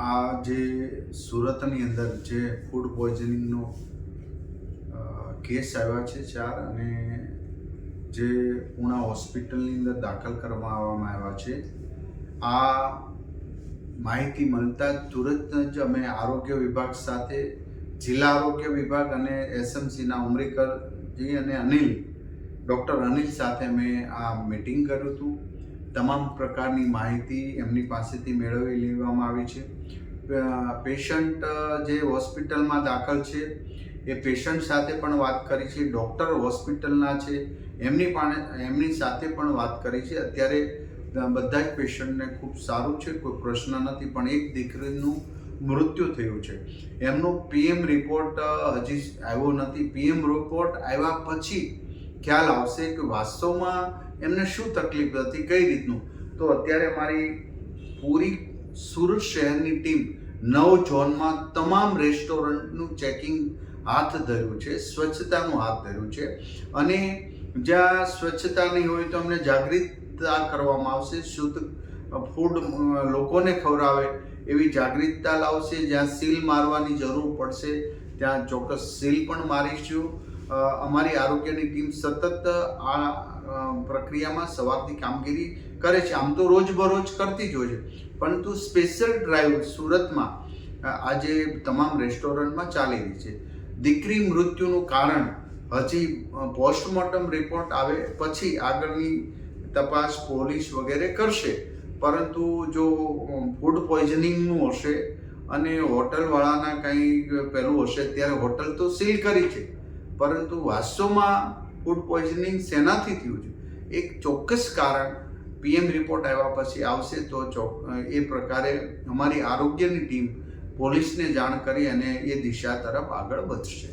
આ જે સુરતની અંદર જે ફૂડ પોઈઝનિંગનો કેસ આવ્યા છે 4 અને જે પૂણા હોસ્પિટલની અંદર દાખલ કરવામાં આવ્યા છે, આ માહિતી મળતા તુરંત જ અમે આરોગ્ય વિભાગ સાથે જિલ્લા આરોગ્ય વિભાગ અને એસએમસીના ઉમરીકરજી અને ડૉક્ટર અનિલ સાથે મેં આ મિટિંગ કર્યું હતું. તમામ પ્રકારની માહિતી એમની પાસેથી મેળવી લેવામાં આવી છે. પેશન્ટ જે હોસ્પિટલમાં દાખલ છે એ પેશન્ટ સાથે પણ વાત કરી છે, ડૉક્ટર હોસ્પિટલના છે એમની સાથે પણ વાત કરી છે. અત્યારે બધા જ પેશન્ટને ખૂબ સારું છે, કોઈ પ્રશ્ન નથી, પણ એક દીકરીનું મૃત્યુ થયું છે. એમનો પીએમ રિપોર્ટ હજી આવ્યો નથી. પીએમ રિપોર્ટ આવ્યા પછી ખ્યાલ આવશે કે વાસ્તવમાં એમને શું તકલીફ હતી, કઈ રીતનું. તો અત્યારે મારી પૂરી સુરત શહેરની ટીમ 9 ઝોનમાં તમામ રેસ્ટોરન્ટનું ચેકિંગ હાથ ધર્યું છે, સ્વચ્છતાનું હાથ ધર્યું છે. અને જ્યાં સ્વચ્છતા નહીં હોય તો અમને જાગૃતતા કરવામાં આવશે. શુદ્ધ ફૂડ લોકોને ખવડાવે એવી જાગૃતતા લાવશે. જ્યાં સીલ મારવાની જરૂર પડશે ત્યાં ચોક્કસ સીલ પણ મારીશું. અમારી આરોગ્યની ટીમ સતત આ પ્રક્રિયામાં સવારથી કામગીરી કરે છે. આમ તો રોજબરોજ કરતી જ હોય છે, પરંતુ સ્પેશિયલ ડ્રાઈવ સુરતમાં આજે તમામ રેસ્ટોરન્ટમાં ચાલી રહી છે. દીકરી મૃત્યુનું કારણ હજી પોસ્ટમોર્ટમ રિપોર્ટ આવે પછી આગળની તપાસ પોલીસ વગેરે કરશે. પરંતુ જો ફૂડ પોઈઝનિંગનું હશે અને હોટલવાળાના કંઈ પેલું હશે, ત્યારે હોટલ તો સીલ કરી છે, પરંતુ વાસ્તવમાં ફૂડ પોઈઝનિંગ શેનાથી થયું છે એક ચોક્કસ કારણ પીએમ રિપોર્ટ આવ્યા પછી આવશે. તો એ પ્રકારે અમારી આરોગ્યની ટીમ પોલીસને જાણ કરી અને એ દિશા તરફ આગળ વધશે.